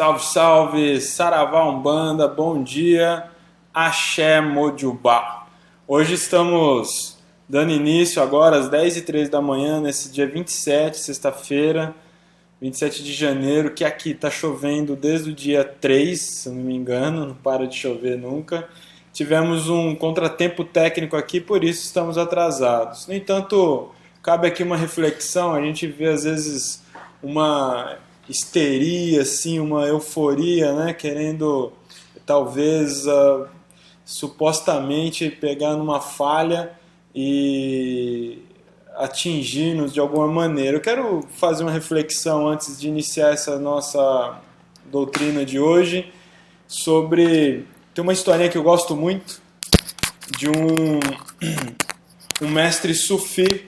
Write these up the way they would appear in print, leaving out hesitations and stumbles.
Salve, salve, Saravá Umbanda, bom dia, Axé Mojubá. Hoje estamos dando início agora às 10h03 da manhã, nesse dia 27, sexta-feira, 27 de janeiro, que aqui está chovendo desde o dia 3, se eu não me engano, não para de chover nunca. Tivemos um contratempo técnico aqui, por isso estamos atrasados. No entanto, cabe aqui uma reflexão, a gente vê às vezes uma histeria, assim, uma euforia, né? Querendo talvez supostamente pegar numa falha e atingir-nos de alguma maneira. Eu quero fazer uma reflexão antes de iniciar essa nossa doutrina de hoje sobre... Tem uma historinha que eu gosto muito de um mestre sufi.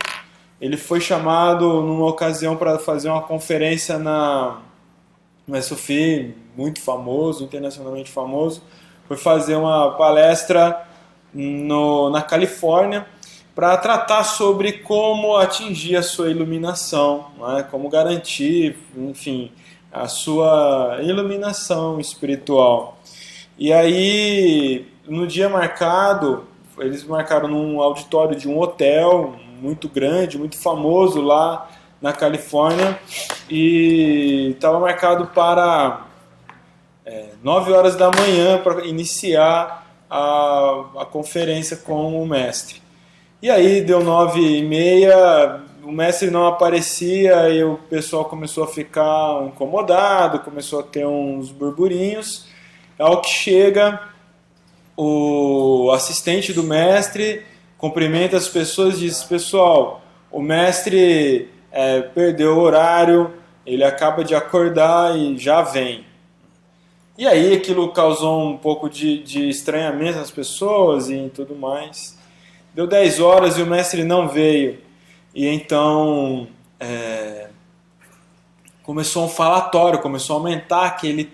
Ele foi chamado numa ocasião para fazer uma conferência no Sufi, muito famoso, internacionalmente famoso. Foi fazer uma palestra na Califórnia para tratar sobre como atingir a sua iluminação, né? Como garantir, enfim, a sua iluminação espiritual. E aí, no dia marcado, eles marcaram num auditório de um hotel muito grande, muito famoso lá na Califórnia, e estava marcado para 9 horas da manhã para iniciar a conferência com o mestre. E aí deu 9h30, o mestre não aparecia e o pessoal começou a ficar incomodado, começou a ter uns burburinhos, ao que chega o assistente do mestre, cumprimenta as pessoas e diz: pessoal, o mestre perdeu o horário, ele acaba de acordar e já vem. E aí aquilo causou um pouco de estranhamento nas pessoas e tudo mais. Deu 10 horas e o mestre não veio. E então começou um falatório, começou a aumentar aquele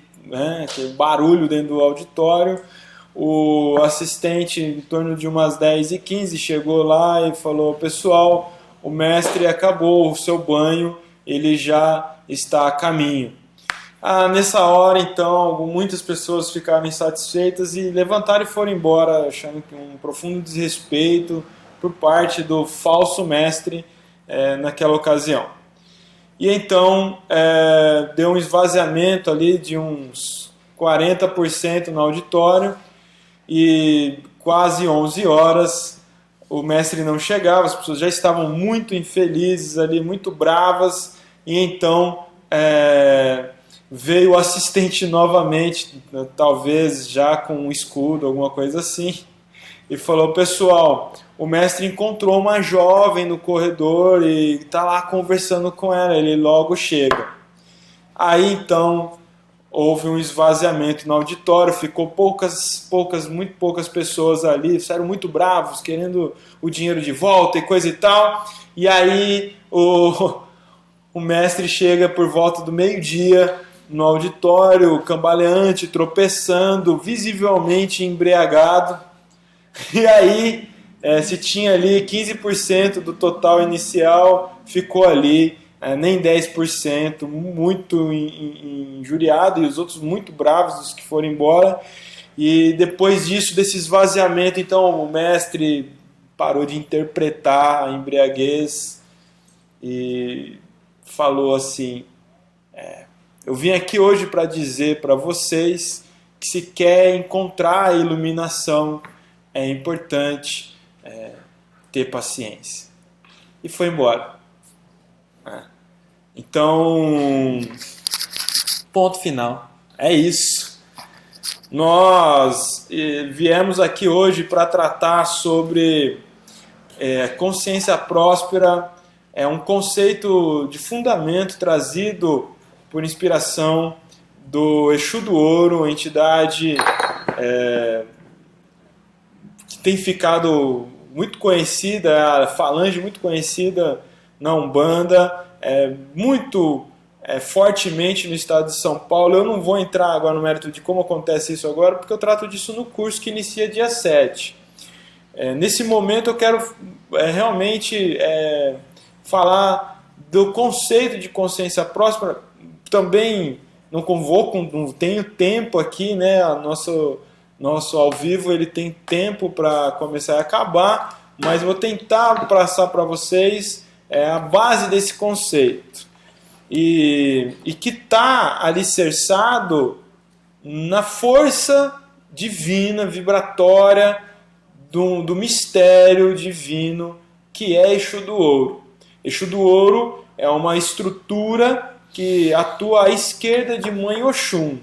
barulho dentro do auditório. O assistente, em torno de umas 10h15, chegou lá e falou: pessoal, o mestre acabou o seu banho, ele já está a caminho. Nessa hora, então, muitas pessoas ficaram insatisfeitas e levantaram e foram embora, achando que um profundo desrespeito por parte do falso mestre naquela ocasião. E então deu um esvaziamento ali de uns 40% no auditório. E quase 11 horas o mestre não chegava, as pessoas já estavam muito infelizes ali, muito bravas, e então veio o assistente novamente, talvez já com um escudo, alguma coisa assim, e falou: pessoal, o mestre encontrou uma jovem no corredor e está lá conversando com ela, ele logo chega. Aí então houve um esvaziamento no auditório, ficou muito poucas pessoas ali, saíram muito bravos, querendo o dinheiro de volta e coisa e tal. E aí o mestre chega por volta do meio-dia no auditório, cambaleante, tropeçando, visivelmente embriagado. E aí, se tinha ali 15% do total inicial, ficou ali nem 10%, muito injuriado, e os outros muito bravos, os que foram embora. E depois disso, desse esvaziamento, então o mestre parou de interpretar a embriaguez e falou assim: eu vim aqui hoje para dizer para vocês que, se quer encontrar a iluminação, é importante ter paciência. E foi embora. Então, ponto final. É isso. Nós viemos aqui hoje para tratar sobre consciência próspera. É um conceito de fundamento trazido por inspiração do Exu do Ouro, entidade que tem ficado muito conhecida, a falange muito conhecida na Umbanda, muito fortemente no estado de São Paulo. Eu não vou entrar agora no mérito de como acontece isso agora, porque eu trato disso no curso que inicia dia 7. Nesse momento eu quero realmente falar do conceito de consciência próspera, também não convoco, não tenho tempo aqui, né? Nosso ao vivo ele tem tempo para começar a acabar, mas vou tentar passar para vocês a base desse conceito. E que está alicerçado na força divina, vibratória, do mistério divino, que é Exu do Ouro. Exu do Ouro é uma estrutura que atua à esquerda de Mãe Oxum.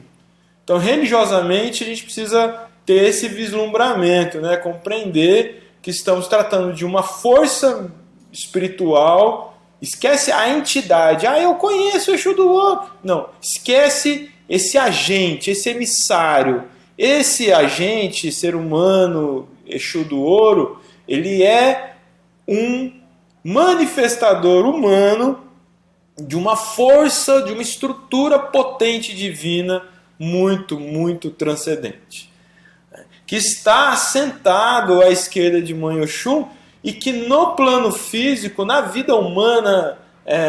Então, religiosamente, a gente precisa ter esse vislumbramento, né? Compreender que estamos tratando de uma força espiritual. Esquece a entidade. Eu conheço o Exu do Ouro. Não, esquece esse agente, esse emissário. Esse agente, ser humano, Exu do Ouro, ele é um manifestador humano de uma força, de uma estrutura potente divina muito, muito transcendente, que está assentado à esquerda de Mãe Oxum e que no plano físico, na vida humana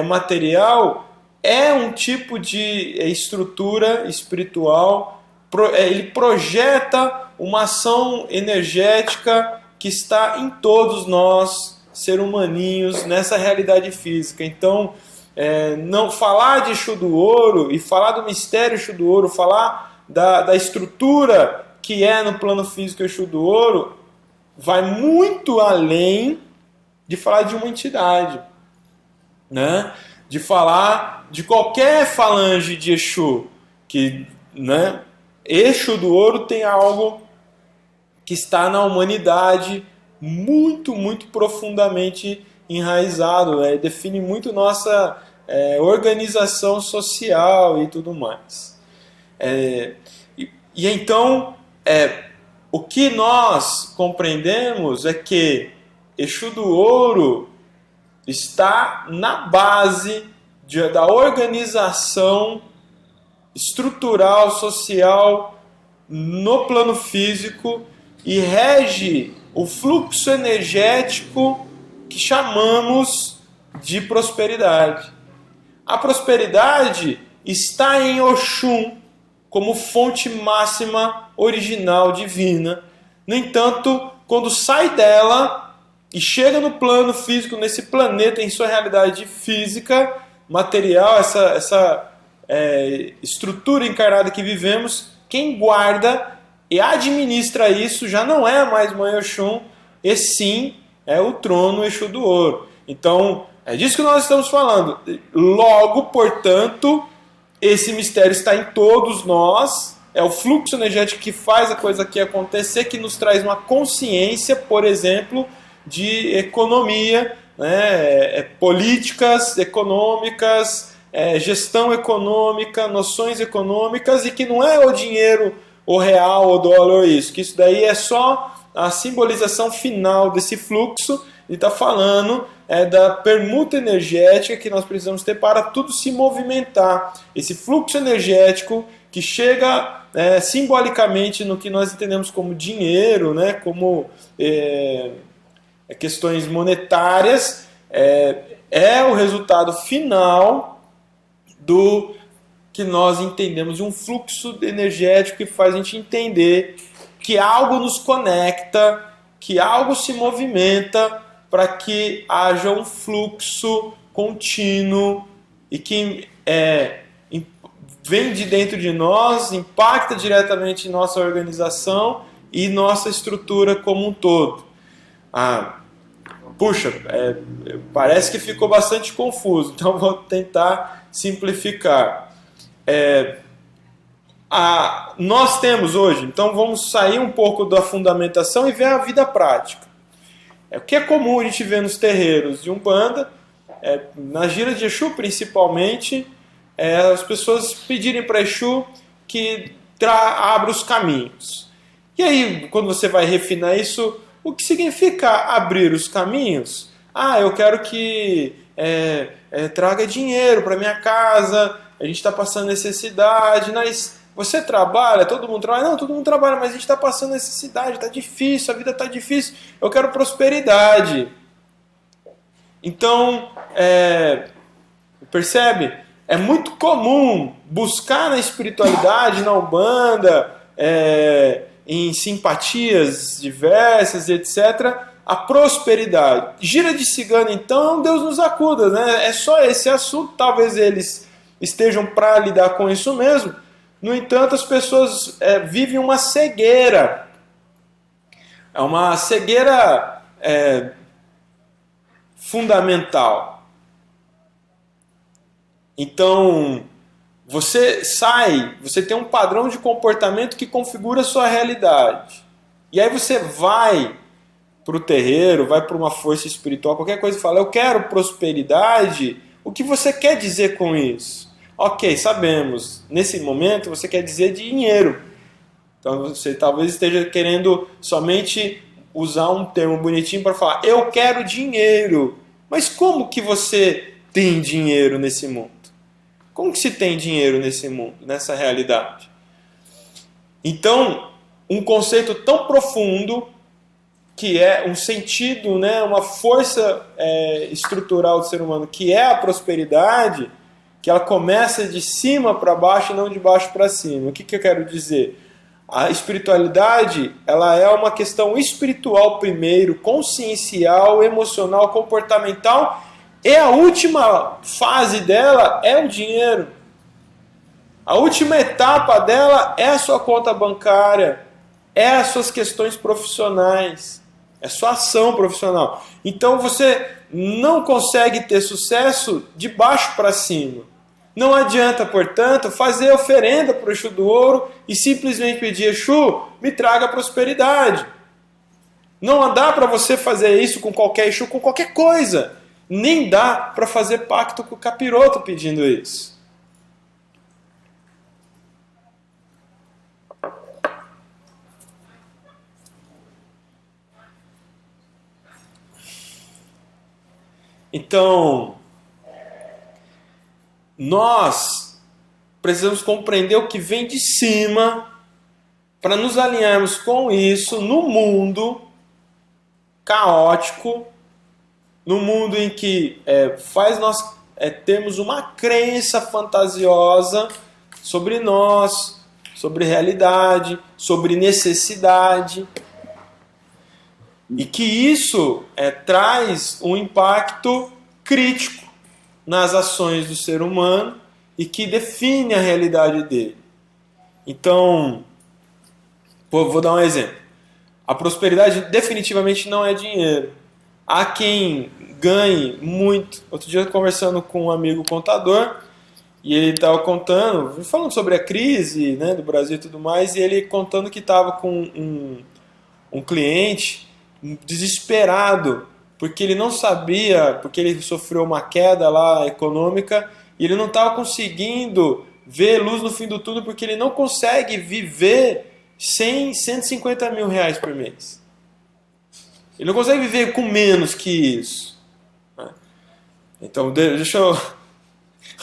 material, é um tipo de estrutura espiritual, ele projeta uma ação energética que está em todos nós, ser humaninhos, nessa realidade física. Então, não falar de Exu do Ouro e falar do mistério Exu do Ouro, falar da estrutura que é no plano físico Exu do Ouro, vai muito além de falar de uma entidade, né? De falar de qualquer falange de Exu, que, né? Exu do Ouro tem algo que está na humanidade muito, muito profundamente enraizado, define muito nossa organização social e tudo mais. E então, o que nós compreendemos é que Exu do Ouro está na base da organização estrutural, social, no plano físico e rege o fluxo energético que chamamos de prosperidade. A prosperidade está em Oxum como fonte máxima original divina. No entanto, quando sai dela e chega no plano físico, nesse planeta, em sua realidade física, material, essa estrutura encarnada que vivemos, quem guarda e administra isso já não é mais Mãe Oxum, e sim é o trono Exu do Ouro. Então, é disso que nós estamos falando. Logo, portanto, esse mistério está em todos nós, é o fluxo energético que faz a coisa aqui acontecer, que nos traz uma consciência, por exemplo, de economia, né? Políticas econômicas, gestão econômica, noções econômicas, e que não é o dinheiro, o real, o dólar, isso, que isso daí é só a simbolização final desse fluxo, e está falando da permuta energética que nós precisamos ter para tudo se movimentar. Esse fluxo energético que chega simbolicamente no que nós entendemos como dinheiro, né, como questões monetárias, é o resultado final do que nós entendemos de um fluxo energético que faz a gente entender que algo nos conecta, que algo se movimenta para que haja um fluxo contínuo e que vem de dentro de nós, impacta diretamente em nossa organização e nossa estrutura como um todo. Puxa, parece que ficou bastante confuso, então vou tentar simplificar. Nós temos hoje, então vamos sair um pouco da fundamentação e ver a vida prática. O que é comum a gente ver nos terreiros de Umbanda, na gira de Exu principalmente, as pessoas pedirem para Exu que abra os caminhos. E aí, quando você vai refinar isso, o que significa abrir os caminhos? Eu quero que traga dinheiro para minha casa, a gente está passando necessidade, mas você trabalha, todo mundo trabalha? Não, todo mundo trabalha, mas a gente está passando necessidade, está difícil, a vida está difícil, eu quero prosperidade. Então, percebe? É muito comum buscar na espiritualidade, na Umbanda, em simpatias diversas, etc., a prosperidade. Gira de cigano, então, Deus nos acuda, né? É só esse assunto, talvez eles estejam para lidar com isso mesmo. No entanto, as pessoas vivem uma cegueira. É uma cegueira fundamental. Então, você tem um padrão de comportamento que configura a sua realidade. E aí você vai para o terreiro, vai para uma força espiritual, qualquer coisa, e fala, eu quero prosperidade. O que você quer dizer com isso? Ok, sabemos. Nesse momento você quer dizer dinheiro. Então você talvez esteja querendo somente usar um termo bonitinho para falar, eu quero dinheiro. Mas como que você tem dinheiro nesse mundo? Como que se tem dinheiro nesse mundo, nessa realidade? Então, um conceito tão profundo, que é um sentido, né, uma força estrutural do ser humano, que é a prosperidade, que ela começa de cima para baixo e não de baixo para cima. O que eu quero dizer? A espiritualidade, ela é uma questão espiritual primeiro, consciencial, emocional, comportamental, e a última fase dela é o dinheiro. A última etapa dela é a sua conta bancária, é as suas questões profissionais, é a sua ação profissional. Então você não consegue ter sucesso de baixo para cima. Não adianta, portanto, fazer oferenda para o Exu do Ouro e simplesmente pedir, Exu, me traga prosperidade. Não dá para você fazer isso com qualquer Exu, com qualquer coisa. Nem dá para fazer pacto com o capiroto pedindo isso. Então, nós precisamos compreender o que vem de cima para nos alinharmos com isso no mundo caótico, no mundo em que faz nós termos uma crença fantasiosa sobre nós, sobre realidade, sobre necessidade, e que isso traz um impacto crítico nas ações do ser humano e que define a realidade dele. Então, vou dar um exemplo. A prosperidade definitivamente não é dinheiro. Há quem ganhe muito. Outro dia, conversando com um amigo contador, e ele estava falando sobre a crise, né, do Brasil e tudo mais, e ele contando que estava com um cliente desesperado, porque ele não sabia, porque ele sofreu uma queda lá econômica, e ele não estava conseguindo ver luz no fim do túnel, porque ele não consegue viver sem 150 mil reais por mês. Ele não consegue viver com menos que isso. Então, deixa eu...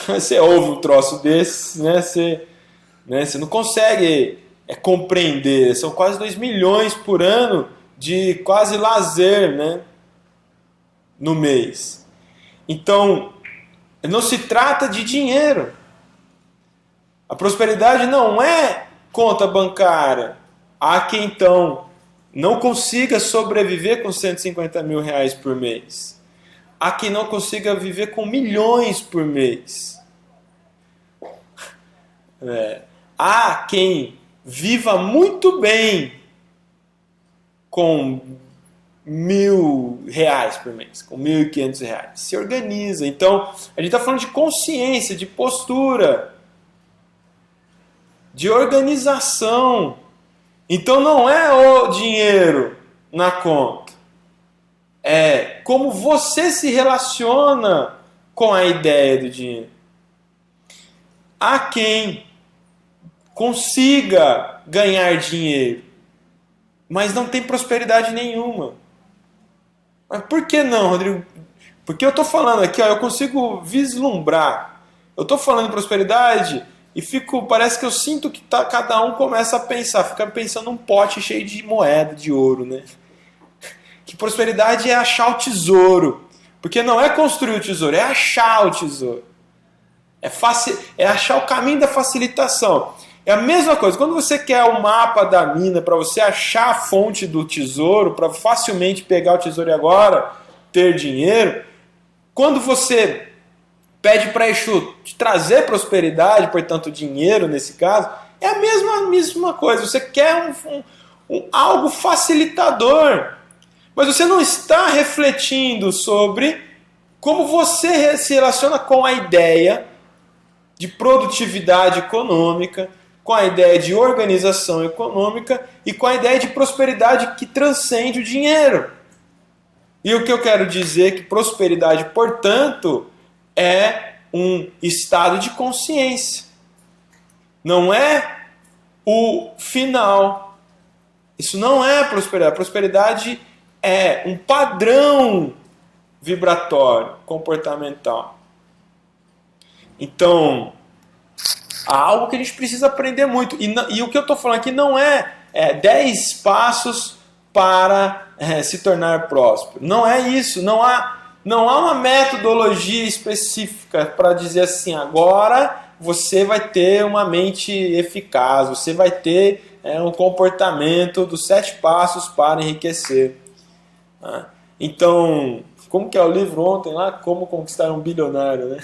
Você ouve um troço desse, né? Você não consegue compreender. São quase 2 milhões por ano de quase lazer, né? No mês. Então, não se trata de dinheiro. A prosperidade não é conta bancária. Há quem, então, não consiga sobreviver com 150 mil reais por mês. Há quem não consiga viver com milhões por mês. Há quem viva muito bem com 1.000 reais por mês, com 1.500 reais. Se organiza. Então, a gente está falando de consciência, de postura, de organização. Então, não é o dinheiro na conta. É como você se relaciona com a ideia do dinheiro. Há quem consiga ganhar dinheiro, mas não tem prosperidade nenhuma. Mas por que não, Rodrigo? Porque eu estou falando aqui, eu consigo vislumbrar. Eu estou falando em prosperidade e parece que eu sinto que cada um começa a pensar, fica pensando num pote cheio de moeda, de ouro, né? Que prosperidade é achar o tesouro. Porque não é construir o tesouro, é achar o tesouro. É achar o caminho da facilitação. É a mesma coisa, quando você quer o mapa da mina para você achar a fonte do tesouro, para facilmente pegar o tesouro e agora ter dinheiro, quando você pede para Exu te trazer prosperidade, portanto dinheiro nesse caso, é a mesma coisa. Você quer algo facilitador, mas você não está refletindo sobre como você se relaciona com a ideia de produtividade econômica, com a ideia de organização econômica e com a ideia de prosperidade que transcende o dinheiro. E o que eu quero dizer é que prosperidade, portanto, é um estado de consciência. Não é o final. Isso não é prosperidade. Prosperidade é um padrão vibratório, comportamental. Então, há algo que a gente precisa aprender muito. E o que eu estou falando aqui não é 10 passos para se tornar próspero. Não é isso. Não há uma metodologia específica para dizer assim, agora você vai ter uma mente eficaz, você vai ter um comportamento dos 7 passos para enriquecer. Então, como que é o livro ontem lá? Como conquistar um bilionário, né?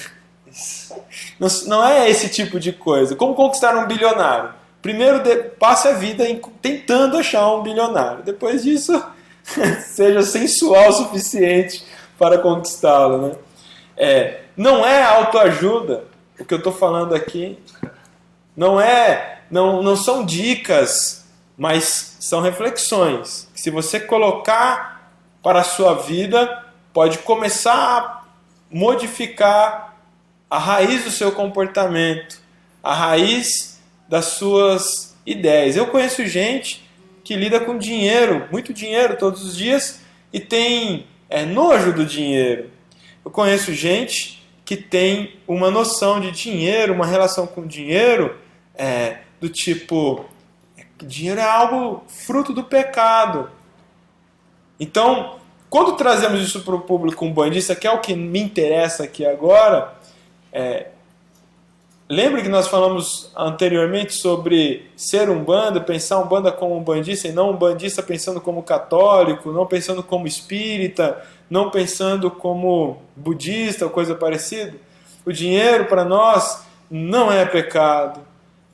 Não é esse tipo de coisa. Como conquistar um bilionário? Primeiro, passe a vida tentando achar um bilionário. Depois disso, seja sensual o suficiente para conquistá-lo, né? Não é autoajuda. O que eu estou falando aqui não são dicas, mas são reflexões. Se você colocar para a sua vida, pode começar a modificar a raiz do seu comportamento, a raiz das suas ideias. Eu conheço gente que lida com dinheiro, muito dinheiro todos os dias, e tem nojo do dinheiro. Eu conheço gente que tem uma noção de dinheiro, uma relação com dinheiro, do tipo, dinheiro é algo fruto do pecado. Então, quando trazemos isso para o público umbandista, que é o que me interessa aqui agora, lembre que nós falamos anteriormente sobre ser umbanda, pensar umbanda como umbandista e não umbandista pensando como católico, não pensando como espírita, não pensando como budista ou coisa parecida. O dinheiro para nós não é pecado.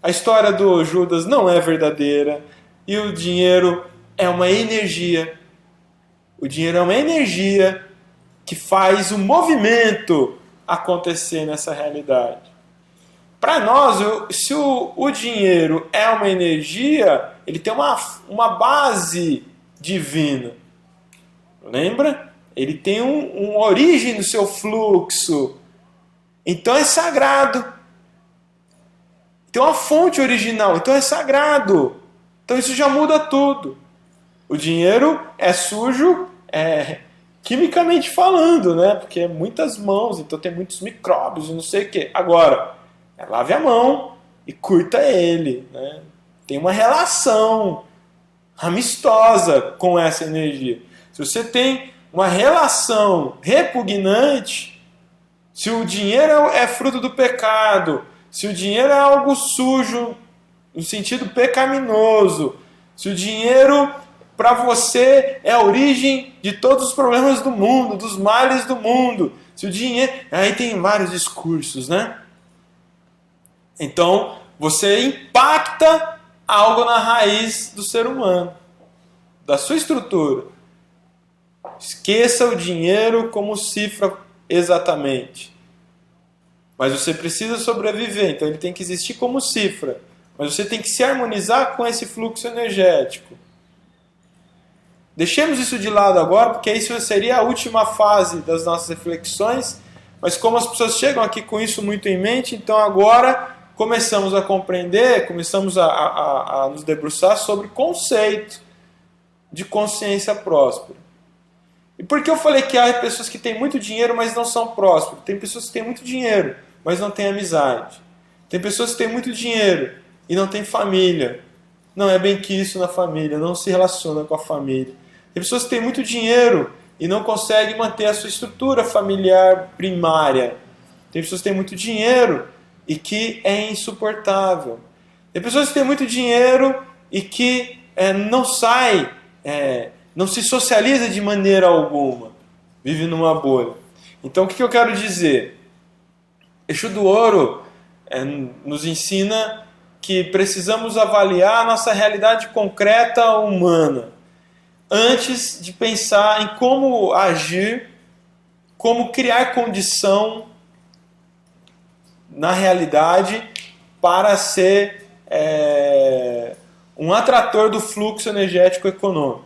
A história do Judas não é verdadeira. E o dinheiro é uma energia. O dinheiro é uma energia que faz o movimento acontecer nessa realidade. Para nós, se o dinheiro é uma energia, ele tem uma base divina. Lembra? Ele tem uma origem no seu fluxo. Então é sagrado. Tem uma fonte original, então é sagrado. Então isso já muda tudo. O dinheiro é sujo, quimicamente falando, né? Porque é muitas mãos, então tem muitos micróbios e não sei o quê. Agora, lave a mão e curta ele, né? Tem uma relação amistosa com essa energia. Se você tem uma relação repugnante, se o dinheiro é fruto do pecado, se o dinheiro é algo sujo, no sentido pecaminoso, se o dinheiro para você é a origem de todos os problemas do mundo, dos males do mundo, se o dinheiro... Aí tem vários discursos, né? Então, você impacta algo na raiz do ser humano, da sua estrutura. Esqueça o dinheiro como cifra exatamente. Mas você precisa sobreviver, então ele tem que existir como cifra. Mas você tem que se harmonizar com esse fluxo energético. Deixemos isso de lado agora, porque isso seria a última fase das nossas reflexões. Mas como as pessoas chegam aqui com isso muito em mente, então agora começamos a compreender, começamos a nos debruçar sobre o conceito de consciência próspera. E por que eu falei que há pessoas que têm muito dinheiro, mas não são prósperas? Tem pessoas que têm muito dinheiro, mas não têm amizade. Tem pessoas que têm muito dinheiro e não têm família. Não é bem que isso na família, não se relaciona com a família. Tem pessoas que têm muito dinheiro e não conseguem manter a sua estrutura familiar primária. Tem pessoas que têm muito dinheiro, e que é insuportável. Tem pessoas que têm muito dinheiro e que não sai, não se socializa de maneira alguma, vive numa bolha. Então o que eu quero dizer? Exu do Ouro nos ensina que precisamos avaliar a nossa realidade concreta humana antes de pensar em como agir, como criar condição na realidade para ser um atrator do fluxo energético econômico.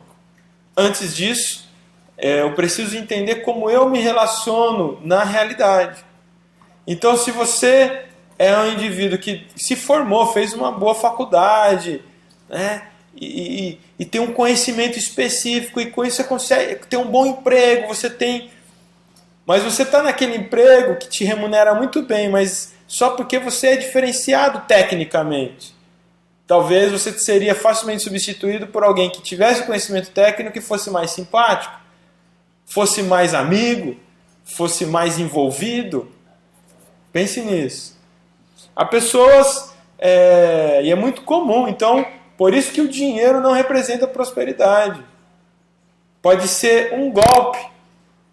Antes disso, eu preciso entender como eu me relaciono na realidade. Então, se você é um indivíduo que se formou, fez uma boa faculdade, né, e tem um conhecimento específico, e com isso você consegue ter um bom emprego, mas você está naquele emprego que te remunera muito bem, mas só porque você é diferenciado tecnicamente. Talvez você seria facilmente substituído por alguém que tivesse conhecimento técnico e fosse mais simpático, fosse mais amigo, fosse mais envolvido. Pense nisso. Há pessoas, e é muito comum, então, por isso que o dinheiro não representa prosperidade. Pode ser um golpe,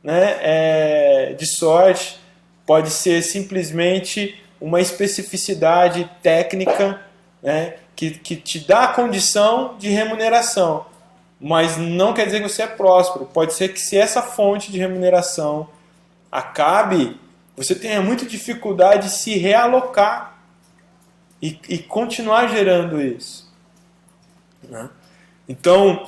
né, de sorte, pode ser simplesmente uma especificidade técnica, né, que te dá a condição de remuneração, mas não quer dizer que você é próspero. Pode ser que se essa fonte de remuneração acabe, você tenha muita dificuldade de se realocar e continuar gerando isso, né? Então,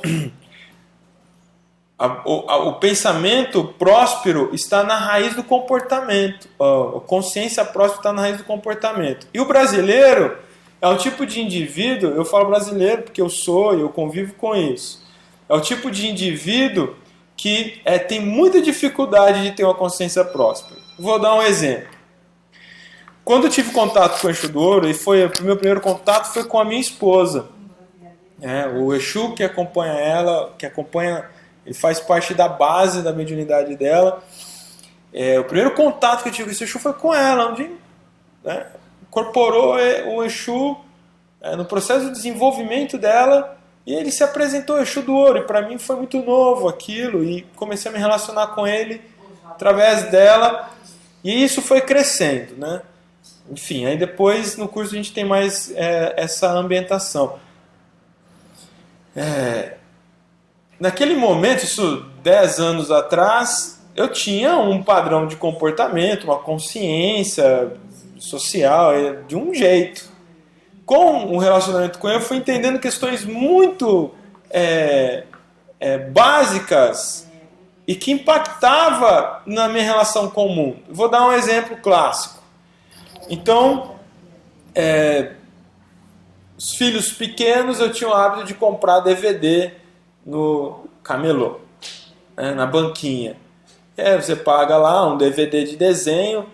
o pensamento próspero está na raiz do comportamento. A consciência próspera está na raiz do comportamento. E o brasileiro é um tipo de indivíduo, eu falo brasileiro porque eu sou e eu convivo com isso. É o tipo de indivíduo que tem muita dificuldade de ter uma consciência próspera. Vou dar um exemplo. Quando eu tive contato com o Exu do Ouro, o meu primeiro contato foi com a minha esposa. O Exu que acompanha ela, ele faz parte da base da mediunidade dela. O primeiro contato que eu tive com esse Exu foi com ela, onde incorporou o Exu no processo de desenvolvimento dela, e ele se apresentou Exu do Ouro, e para mim foi muito novo aquilo, e comecei a me relacionar com ele através dela, e isso foi crescendo, né? Enfim, aí depois no curso a gente tem mais essa ambientação. Naquele momento, isso 10 anos atrás, eu tinha um padrão de comportamento, uma consciência social, de um jeito. Com o relacionamento com ele, eu fui entendendo questões muito básicas e que impactava na minha relação com o mundo. Vou dar um exemplo clássico. Então, os filhos pequenos, eu tinha o hábito de comprar DVD no camelô, na banquinha. Você paga lá um DVD de desenho,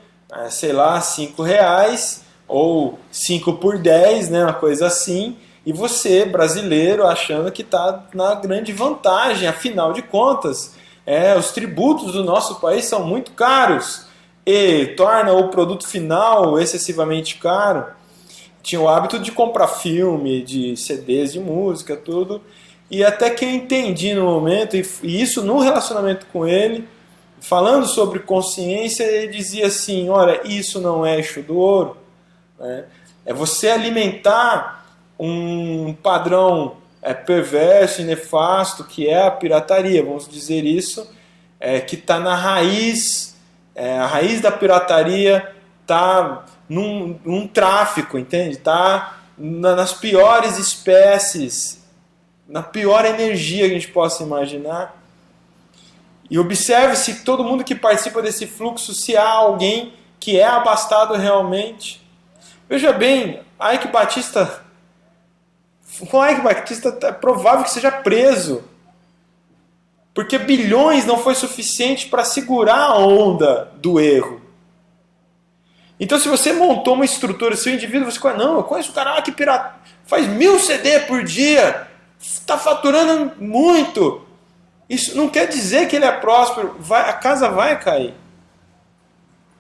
sei lá, R$5, ou 5 por 10, né, uma coisa assim, e você, brasileiro, achando que está na grande vantagem, afinal de contas, os tributos do nosso país são muito caros, e torna o produto final excessivamente caro. Tinha o hábito de comprar filme, de CDs de música, tudo, e até que eu entendi no momento, e isso no relacionamento com ele, falando sobre consciência, ele dizia assim: olha, isso não é Exu do Ouro. É você alimentar um padrão perverso e nefasto, que é a pirataria, vamos dizer isso, que está na raiz, a raiz da pirataria está num tráfico, entende? Está nas piores espécies, na pior energia que a gente possa imaginar. E observe-se todo mundo que participa desse fluxo, se há alguém que é abastado realmente. Veja bem, Ike Batista, com Ike Batista é provável que seja preso, porque bilhões não foi suficiente para segurar a onda do erro. Então, se você montou uma estrutura, seu indivíduo, você conhece, não, eu conheço o cara que faz 1000 CD por dia, está faturando muito. Isso não quer dizer que ele é próspero, a casa vai cair.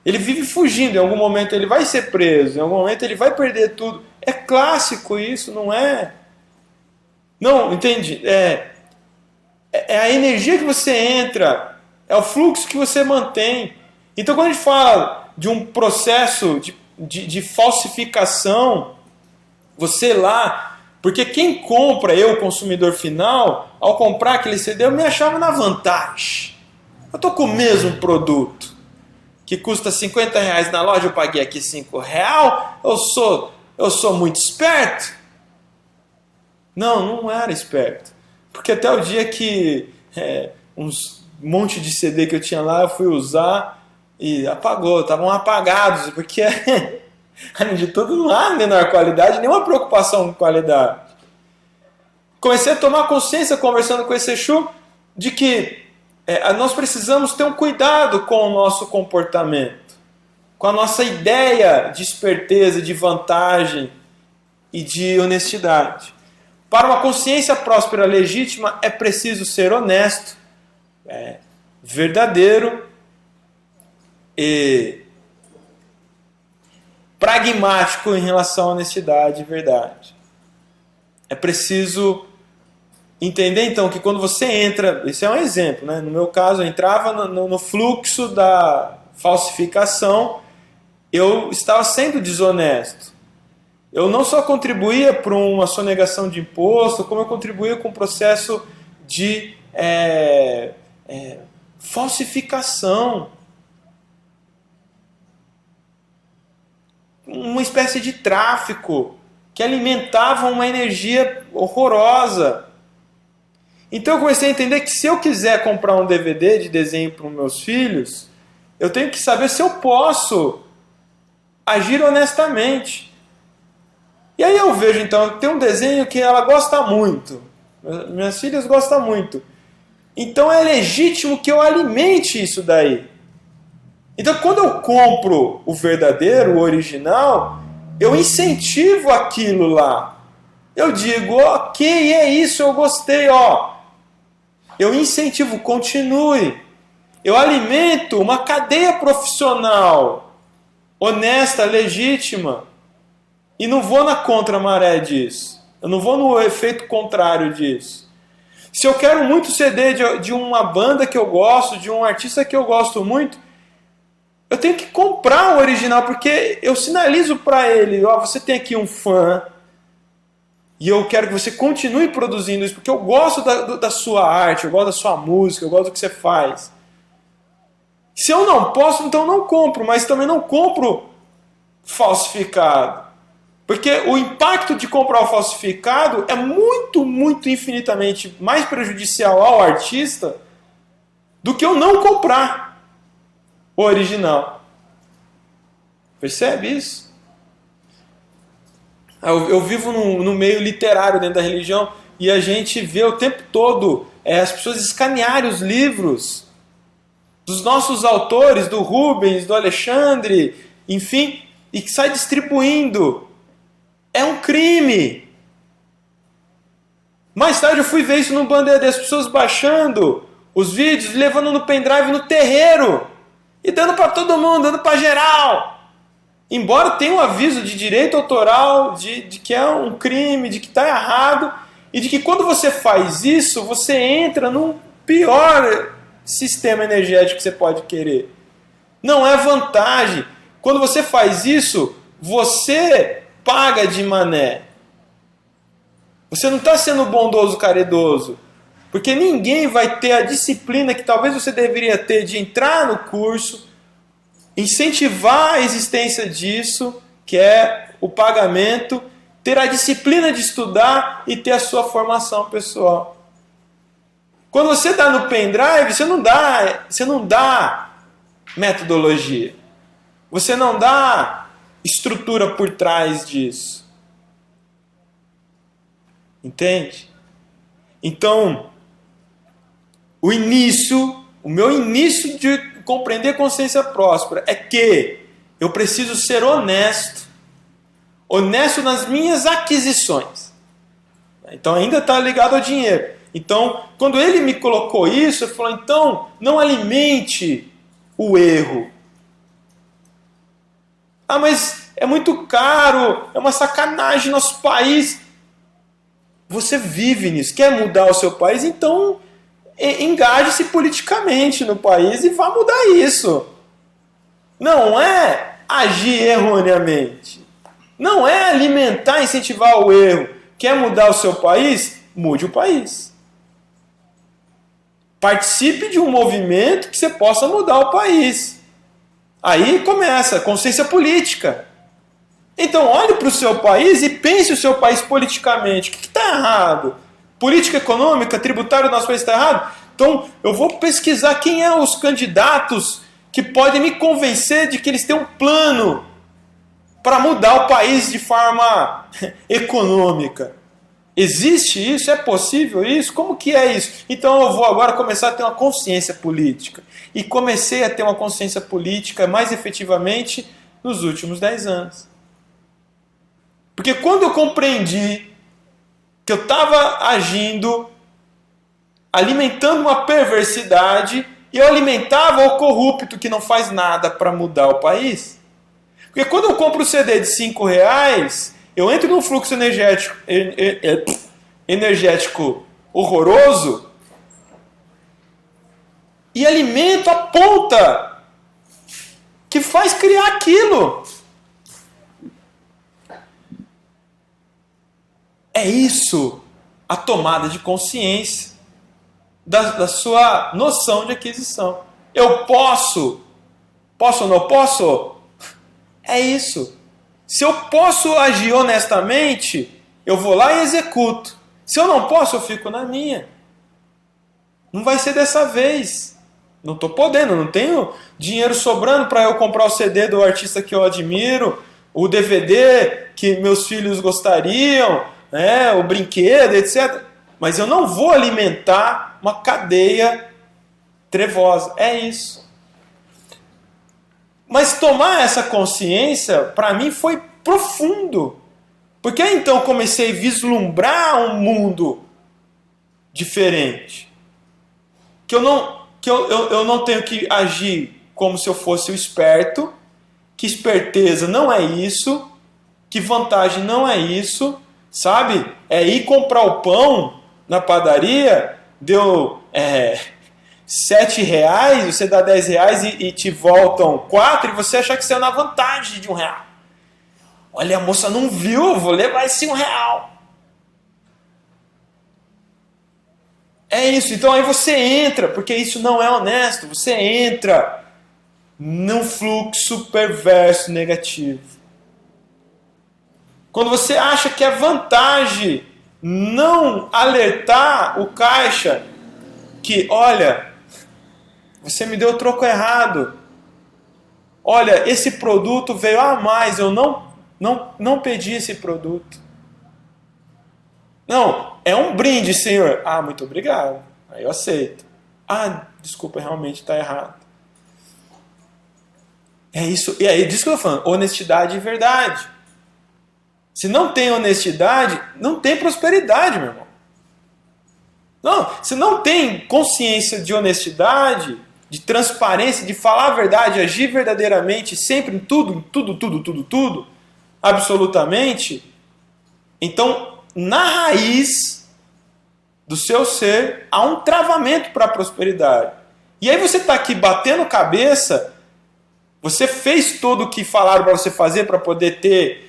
Ele vive fugindo, em algum momento ele vai ser preso, em algum momento ele vai perder tudo. É clássico isso, não é? Não, entende? É a energia que você entra, é o fluxo que você mantém. Então, quando a gente fala de um processo de falsificação, você lá, porque quem compra, eu, consumidor final, ao comprar aquele CD, eu me achava na vantagem. Eu estou com o mesmo produto, que custa R$50 na loja, eu paguei aqui R$5. Eu sou muito esperto? Não era esperto. Porque até o dia que um monte de CD que eu tinha lá, eu fui usar e apagou, estavam apagados, porque além de tudo não há menor qualidade, nenhuma preocupação com qualidade. Comecei a tomar consciência, conversando com esse Exu, de que nós precisamos ter um cuidado com o nosso comportamento, com a nossa ideia de esperteza, de vantagem e de honestidade. Para uma consciência próspera legítima, é preciso ser honesto, verdadeiro e pragmático em relação à honestidade e verdade. É preciso entender, então, que quando você entra... Esse é um exemplo, né? No meu caso, eu entrava no fluxo da falsificação, eu estava sendo desonesto. Eu não só contribuía para uma sonegação de imposto, como eu contribuía com o processo de falsificação. Uma espécie de tráfico que alimentava uma energia horrorosa. Então eu comecei a entender que se eu quiser comprar um DVD de desenho para os meus filhos, eu tenho que saber se eu posso agir honestamente. E aí eu vejo, então, tem um desenho que ela gosta muito. Minhas filhas gostam muito. Então é legítimo que eu alimente isso daí. Então quando eu compro o verdadeiro, o original, eu incentivo aquilo lá. Eu digo, ok, é isso, eu gostei, ó. Eu incentivo, continue. Eu alimento uma cadeia profissional, honesta, legítima. E não vou na contramaré disso. Eu não vou no efeito contrário disso. Se eu quero muito CD de uma banda que eu gosto, de um artista que eu gosto muito, eu tenho que comprar o original, porque eu sinalizo para ele, você tem aqui um fã, e eu quero que você continue produzindo isso, porque eu gosto da sua arte, eu gosto da sua música, eu gosto do que você faz. Se eu não posso, então não compro, mas também não compro falsificado. Porque o impacto de comprar o falsificado é muito, muito infinitamente mais prejudicial ao artista do que eu não comprar o original. Percebe isso? Eu vivo no meio literário dentro da religião e a gente vê o tempo todo as pessoas escanearem os livros dos nossos autores, do Rubens, do Alexandre, enfim, e que sai distribuindo. É um crime. Mais tarde eu fui ver isso no Bandeira, as pessoas baixando os vídeos, levando no pendrive no terreiro e dando para todo mundo, dando para geral. Embora tenha um aviso de direito autoral, de que é um crime, de que está errado, e de que quando você faz isso, você entra num pior sistema energético que você pode querer. Não é vantagem. Quando você faz isso, você paga de mané. Você não está sendo bondoso, caridoso. Porque ninguém vai ter a disciplina que talvez você deveria ter de entrar no curso, incentivar a existência disso, que é o pagamento, ter a disciplina de estudar e ter a sua formação pessoal. Quando você dá no pendrive, você não dá metodologia. Você não dá estrutura por trás disso. Entende? Então, o meu início de compreender consciência próspera é que eu preciso ser honesto nas minhas aquisições. Então ainda está ligado ao dinheiro. Então, quando ele me colocou isso, ele falou, então, não alimente o erro. Ah, mas é muito caro, é uma sacanagem nosso país. Você vive nisso, quer mudar o seu país, então engaje-se politicamente no país e vá mudar isso. Não é agir erroneamente. Não é alimentar, incentivar o erro. Quer mudar o seu país? Mude o país. Participe de um movimento que você possa mudar o país. Aí começa a consciência política. Então olhe para o seu país e pense o seu país politicamente. O que está errado? Política econômica, tributária do nosso país está errado? Então eu vou pesquisar quem são os candidatos que podem me convencer de que eles têm um plano para mudar o país de forma econômica. Existe isso? É possível isso? Como que é isso? Então eu vou agora começar a ter uma consciência política. E comecei a ter uma consciência política mais efetivamente nos últimos 10 anos. Porque quando eu compreendi que eu estava agindo, alimentando uma perversidade, e eu alimentava o corrupto que não faz nada para mudar o país. Porque quando eu compro o CD de R$5, eu entro num fluxo energético horroroso e alimento a ponta que faz criar aquilo. É isso a tomada de consciência da sua noção de aquisição. Eu posso ou não posso? É isso. Se eu posso agir honestamente, eu vou lá e executo. Se eu não posso, eu fico na minha. Não vai ser dessa vez. Não estou podendo, não tenho dinheiro sobrando para eu comprar o CD do artista que eu admiro, o DVD que meus filhos gostariam, o brinquedo, etc. Mas eu não vou alimentar uma cadeia trevosa. É isso. Mas tomar essa consciência, para mim, foi profundo. Porque aí então eu comecei a vislumbrar um mundo diferente. Que eu não tenho que agir como se eu fosse o esperto, que esperteza não é isso, que vantagem não é isso, sabe? É ir comprar o pão na padaria, deu R$7, você dá R$10 e te voltam 4 e você achar que você é na vantagem de R$1. Olha, a moça não viu, eu vou levar esse R$1. É isso, então aí você entra, porque isso não é honesto, você entra num fluxo perverso negativo. Quando você acha que é vantagem não alertar o caixa que, olha, você me deu o troco errado. Olha, esse produto veio a mais, eu não pedi esse produto. Não, é um brinde, senhor. Ah, muito obrigado. Aí eu aceito. Ah, desculpa, realmente está errado. É isso. E aí, disso que eu estou falando, honestidade e verdade. Se não tem honestidade, não tem prosperidade, meu irmão. Não, se não tem consciência de honestidade, de transparência, de falar a verdade, agir verdadeiramente, sempre em tudo, absolutamente, então, na raiz do seu ser, há um travamento para a prosperidade. E aí você está aqui batendo cabeça, você fez tudo o que falaram para você fazer para poder ter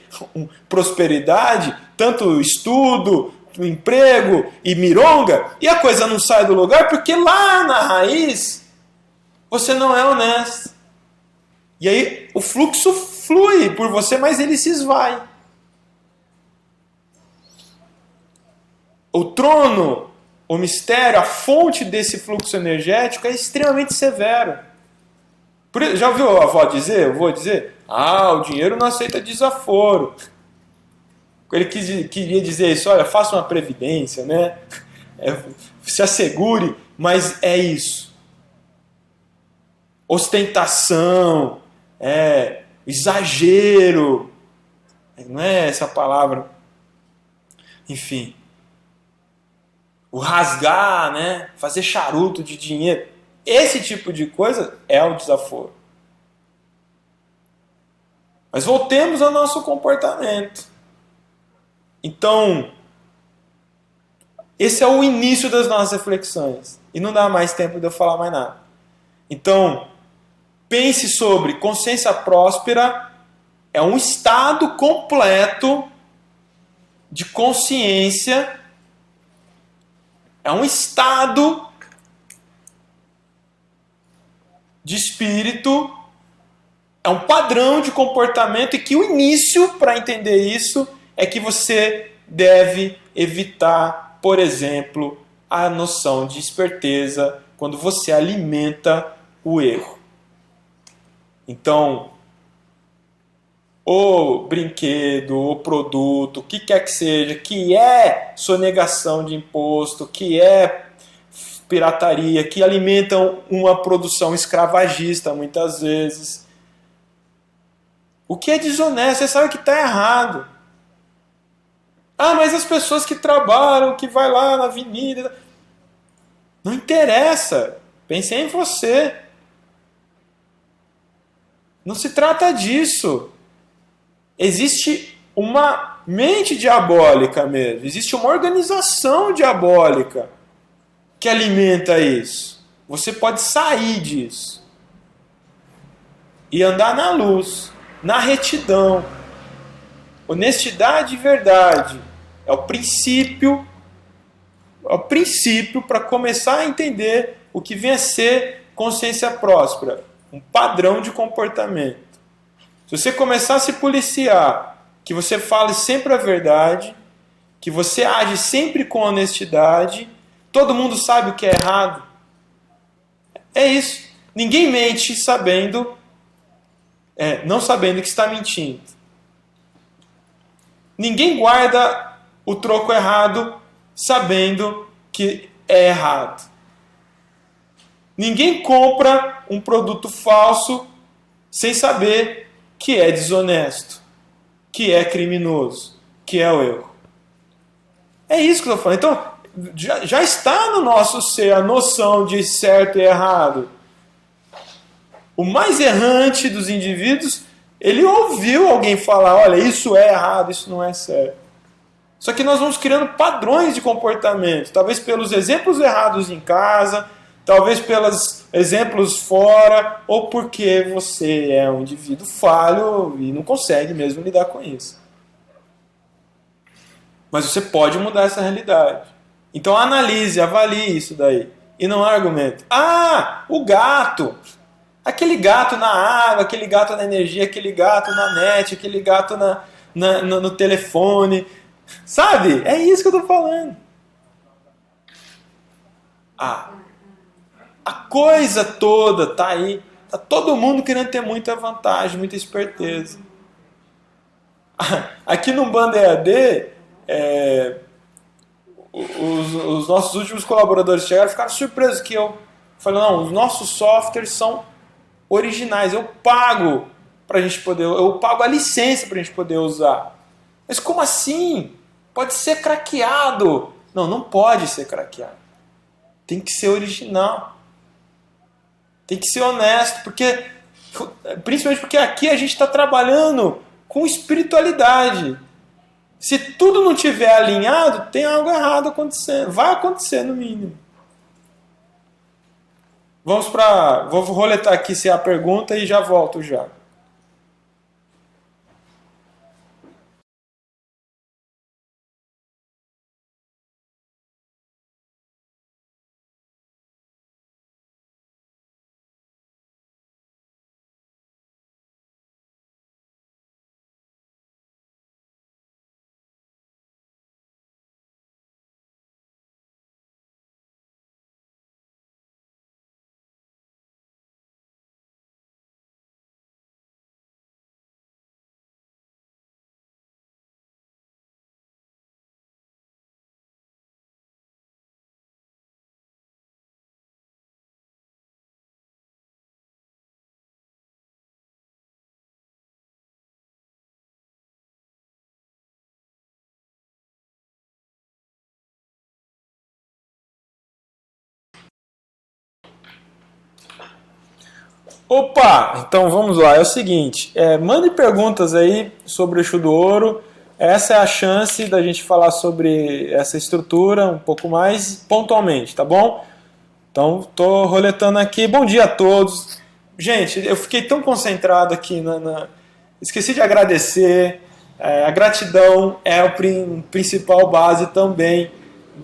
prosperidade, tanto estudo, emprego e mironga, e a coisa não sai do lugar porque lá na raiz você não é honesto. E aí o fluxo flui por você, mas ele se esvai. O trono, o mistério, a fonte desse fluxo energético é extremamente severo. Já ouviu a avó dizer? Eu vou dizer? Ah, o dinheiro não aceita desaforo. Ele queria dizer isso, olha, faça uma previdência, né? Se assegure, mas é isso. Ostentação, exagero, não é essa palavra. Enfim. O rasgar, né? Fazer charuto de dinheiro. Esse tipo de coisa é o desaforo. Mas voltemos ao nosso comportamento. Então, esse é o início das nossas reflexões. E não dá mais tempo de eu falar mais nada. Então, pense sobre consciência próspera é um estado completo de consciência, é um estado de espírito, é um padrão de comportamento e que o início para entender isso é que você deve evitar, por exemplo, a noção de esperteza quando você alimenta o erro. Então, o brinquedo, o produto, o que quer que seja, que é sonegação de imposto, que é pirataria, que alimentam uma produção escravagista muitas vezes. O que é desonesto, você sabe que está errado. Ah, mas as pessoas que trabalham, que vai lá na avenida... Não interessa. Pense em você. Não se trata disso. Existe uma mente diabólica mesmo. Existe uma organização diabólica que alimenta isso. Você pode sair disso e andar na luz, na retidão. Honestidade e verdade é o princípio para começar a entender o que vem a ser consciência próspera, um padrão de comportamento. Se você começar a se policiar, que você fale sempre a verdade, que você age sempre com honestidade, todo mundo sabe o que é errado. É isso. Ninguém mente não sabendo que está mentindo. Ninguém guarda o troco errado sabendo que é errado. Ninguém compra um produto falso sem saber que é desonesto, que é criminoso, que é o erro. É isso que eu estou falando. Então, já está no nosso ser a noção de certo e errado. O mais errante dos indivíduos, ele ouviu alguém falar, olha, isso é errado, isso não é certo. Só que nós vamos criando padrões de comportamento, talvez pelos exemplos errados em casa, talvez pelos exemplos fora, ou porque você é um indivíduo falho e não consegue mesmo lidar com isso. Mas você pode mudar essa realidade. Então analise, avalie isso daí. E não argumente. Ah, o gato! Aquele gato na água, aquele gato na energia, aquele gato na net, aquele gato no telefone. Sabe? É isso que eu tô falando. A coisa toda tá aí. Tá todo mundo querendo ter muita vantagem, muita esperteza. Aqui no Banda EAD, os nossos últimos colaboradores chegaram e ficaram surpresos que eu falei, não, os nossos softwares são originais, eu pago pra gente poder, eu pago a licença pra gente poder usar. Mas como assim? Pode ser craqueado. Não, não pode ser craqueado. Tem que ser original. Tem que ser honesto, principalmente porque aqui a gente está trabalhando com espiritualidade. Se tudo não tiver alinhado, tem algo errado acontecendo. Vai acontecer, no mínimo. Vou roletar aqui se é a pergunta e já volto já. Opa! Então vamos lá, é o seguinte, mande perguntas aí sobre o Exu do Ouro, essa é a chance da gente falar sobre essa estrutura um pouco mais pontualmente, tá bom? Então tô roletando aqui, bom dia a todos. Gente, eu fiquei tão concentrado aqui esqueci de agradecer, a gratidão é a principal base também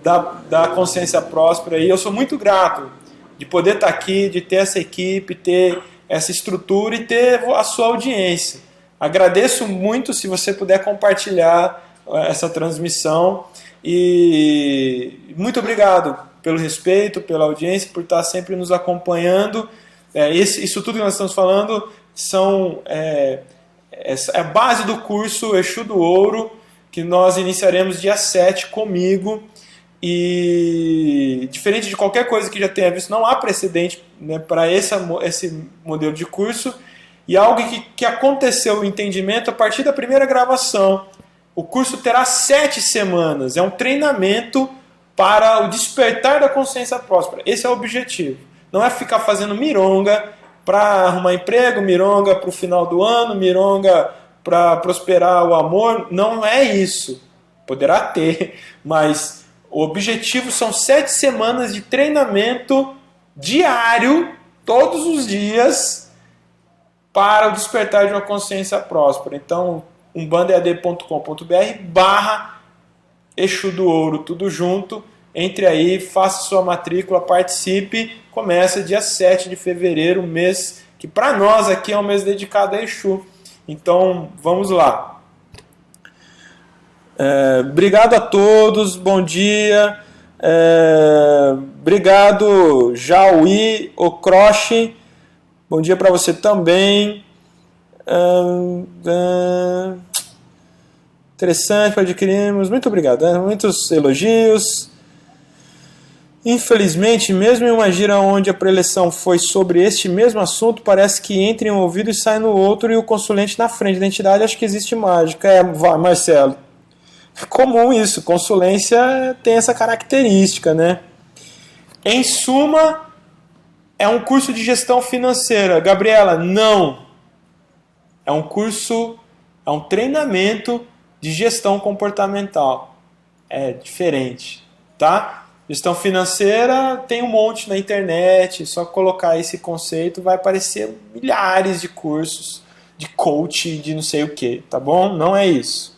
da consciência próspera e eu sou muito grato de poder estar aqui, de ter essa equipe, ter essa estrutura e ter a sua audiência. Agradeço muito se você puder compartilhar essa transmissão e muito obrigado pelo respeito, pela audiência, por estar sempre nos acompanhando. Isso tudo que nós estamos falando é a base do curso Exu do Ouro, que nós iniciaremos dia 7 comigo. E diferente de qualquer coisa que já tenha visto, não há precedente, né, para esse modelo de curso. E algo que aconteceu o entendimento a partir da primeira gravação. O curso terá 7 semanas. É um treinamento para o despertar da consciência próspera. Esse é o objetivo. Não é ficar fazendo mironga para arrumar emprego, mironga para o final do ano, mironga para prosperar o amor. Não é isso. Poderá ter, mas o objetivo são 7 semanas de treinamento diário, todos os dias, para o despertar de uma consciência próspera. Então, umbandead.com.br/Exu do Ouro, tudo junto. Entre aí, faça sua matrícula, participe. Começa dia 7 de fevereiro, mês que para nós aqui é um mês dedicado a Exu. Então, vamos lá. Obrigado a todos, bom dia. Obrigado, Jauí Ocroche. Bom dia para você também. Interessante para adquirirmos. Muito obrigado. Muitos elogios. Infelizmente, mesmo em uma gira onde a preleção foi sobre este mesmo assunto, parece que entra em um ouvido e sai no outro e o consulente na frente da entidade. Acho que existe mágica. Marcelo. É comum isso, consulência tem essa característica, né? Em suma, é um curso de gestão financeira. Gabriela, não. É um treinamento de gestão comportamental. É diferente, tá? Gestão financeira tem um monte na internet, só colocar esse conceito vai aparecer milhares de cursos de coach, de não sei o que, tá bom? Não é isso.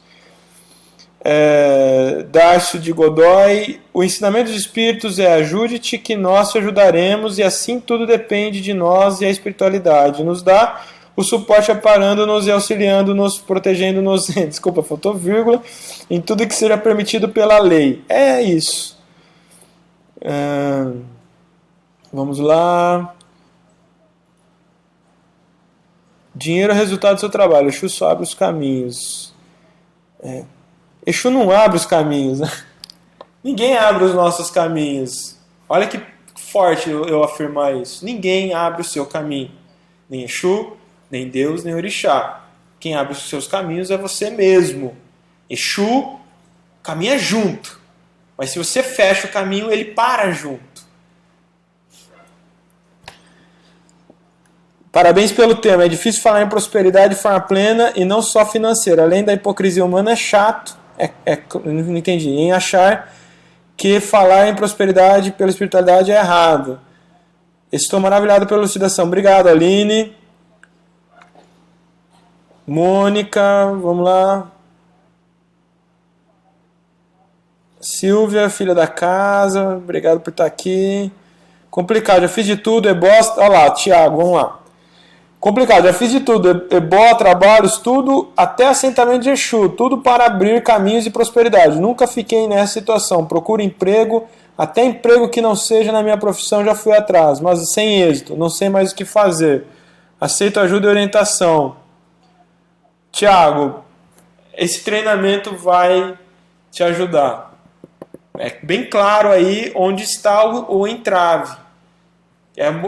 Darcio de Godoy, o ensinamento dos espíritos é ajude-te que nós te ajudaremos e assim tudo depende de nós e a espiritualidade nos dá o suporte amparando-nos e auxiliando-nos, protegendo-nos, desculpa, faltou vírgula, em tudo que seja permitido pela lei. É isso. Vamos lá. Dinheiro é resultado do seu trabalho. Exu só abre os caminhos. Exu não abre os caminhos, né? Ninguém abre os nossos caminhos. Olha que forte eu afirmar isso. Ninguém abre o seu caminho. Nem Exu, nem Deus, nem Orixá. Quem abre os seus caminhos é você mesmo. Exu caminha junto. Mas se você fecha o caminho, ele para junto. Parabéns pelo tema. É difícil falar em prosperidade de forma plena e não só financeira. Além da hipocrisia humana, é chato. Não entendi. Em achar que falar em prosperidade pela espiritualidade é errado. Estou maravilhado pela elucidação. Obrigado, Aline. Mônica, vamos lá. Silvia, filha da casa, obrigado por estar aqui. Complicado, já fiz de tudo, bosta. Olha lá, Thiago, vamos lá. Complicado, já fiz de tudo, ebó, trabalhos, tudo, até assentamento de Exu, tudo para abrir caminhos de prosperidade. Nunca fiquei nessa situação, procuro emprego, até emprego que não seja na minha profissão já fui atrás, mas sem êxito, não sei mais o que fazer. Aceito ajuda e orientação. Tiago, esse treinamento vai te ajudar. É bem claro aí onde está o entrave.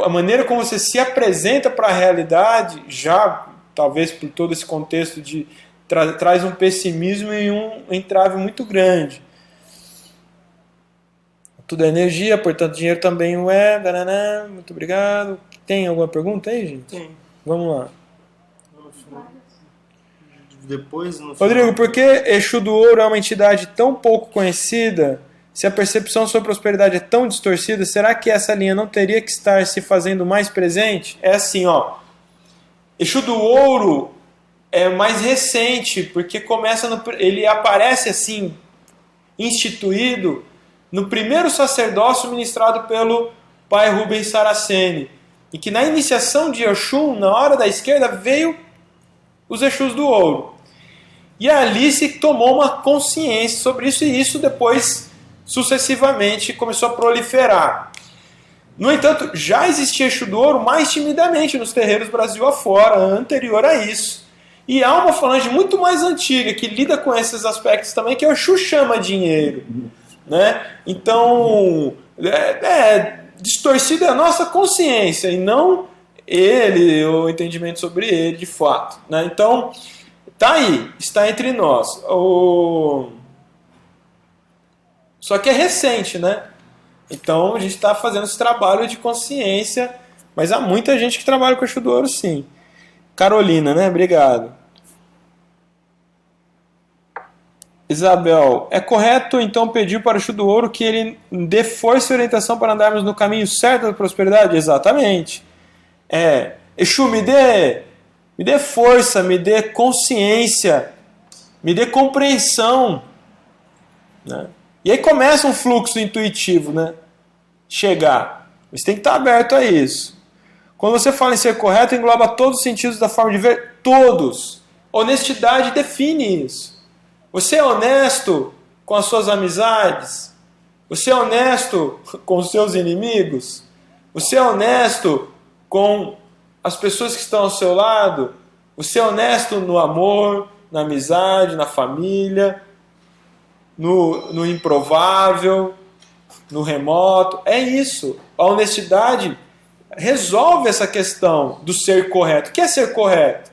A maneira como você se apresenta para a realidade, já talvez por todo esse contexto traz um pessimismo e um entrave muito grande. Tudo é energia, portanto dinheiro também o é. Daraná, muito obrigado. Tem alguma pergunta aí, gente? Tem. Vamos lá. Depois, no Rodrigo, final... por que Exu do Ouro é uma entidade tão pouco conhecida? Se a percepção sobre prosperidade é tão distorcida, será que essa linha não teria que estar se fazendo mais presente? É assim, ó. Exu do Ouro é mais recente, porque ele aparece assim, instituído, no primeiro sacerdócio ministrado pelo pai Rubens Saraceni. E que na iniciação de Exu, na hora da esquerda, veio os Exus do Ouro. E ali se tomou uma consciência sobre isso, e isso depois, sucessivamente, começou a proliferar. No entanto, já existia Exu do Ouro mais timidamente nos terreiros Brasil afora, anterior a isso. E há uma falange muito mais antiga que lida com esses aspectos também, que é o Exu chama dinheiro. Né? Então, distorcida é a nossa consciência e não ele, o entendimento sobre ele de fato. Né? Então, tá aí, está entre nós. Só que é recente, né? Então a gente está fazendo esse trabalho de consciência, mas há muita gente que trabalha com o Exu do Ouro, sim. Carolina, né? Obrigado. Isabel, é correto então pedir para o Exu do Ouro que ele dê força e orientação para andarmos no caminho certo da prosperidade? Exatamente. Exu, me dê força, me dê consciência, me dê compreensão. Né? E aí começa um fluxo intuitivo, né? Chegar. Você tem que estar aberto a isso. Quando você fala em ser correto, engloba todos os sentidos da forma de ver, todos. Honestidade define isso. Você é honesto com as suas amizades? Você é honesto com os seus inimigos? Você é honesto com as pessoas que estão ao seu lado? Você é honesto no amor, na amizade, na família, no improvável, no remoto? É isso. A honestidade resolve essa questão do ser correto. O que é ser correto?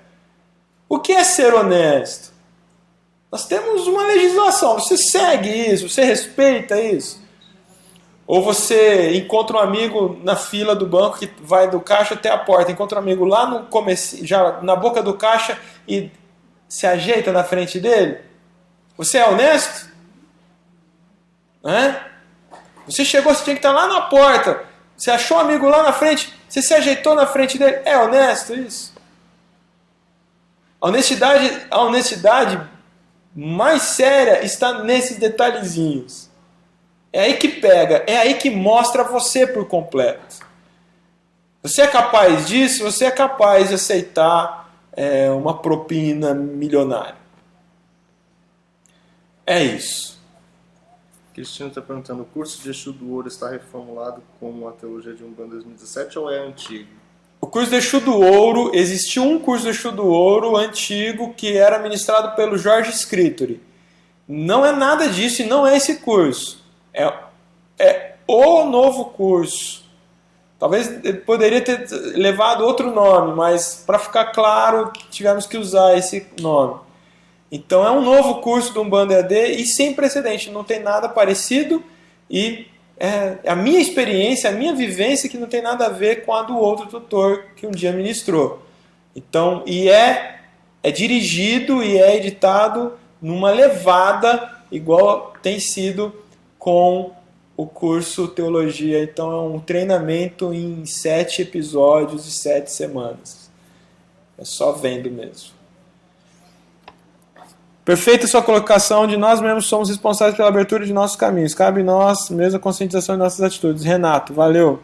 O que é ser honesto? Nós temos uma legislação. Você segue isso, você respeita isso. Ou você encontra um amigo na fila do banco que vai do caixa até a porta, encontra um amigo lá no começo, já na boca do caixa e se ajeita na frente dele. Você é honesto? Você chegou, você tinha que estar lá na porta. Você achou um amigo lá na frente, você se ajeitou na frente dele. É honesto isso? A honestidade mais séria está nesses detalhezinhos. É aí que pega, é aí que mostra você por completo. Você é capaz disso? Você é capaz de aceitar uma propina milionária. É isso. Cristiano está perguntando, o curso de Exu do Ouro está reformulado como a teologia de Umbanda 2017 ou é antigo? O curso de Exu do Ouro, existiu um curso de Exu do Ouro antigo que era ministrado pelo Jorge Scritori. Não é nada disso e não é esse curso. É o novo curso. Talvez ele poderia ter levado outro nome, mas para ficar claro, tivemos que usar esse nome. Então é um novo curso do Umbanda EAD e sem precedente, não tem nada parecido e a minha experiência, a minha vivência que não tem nada a ver com a do outro tutor que um dia ministrou. Então, é dirigido e é editado numa levada igual tem sido com o curso Teologia. Então é um treinamento em 7 episódios e 7 semanas. É só vendo mesmo. Perfeita sua colocação de nós mesmos somos responsáveis pela abertura de nossos caminhos. Cabe nós mesmo a conscientização de nossas atitudes. Renato, valeu.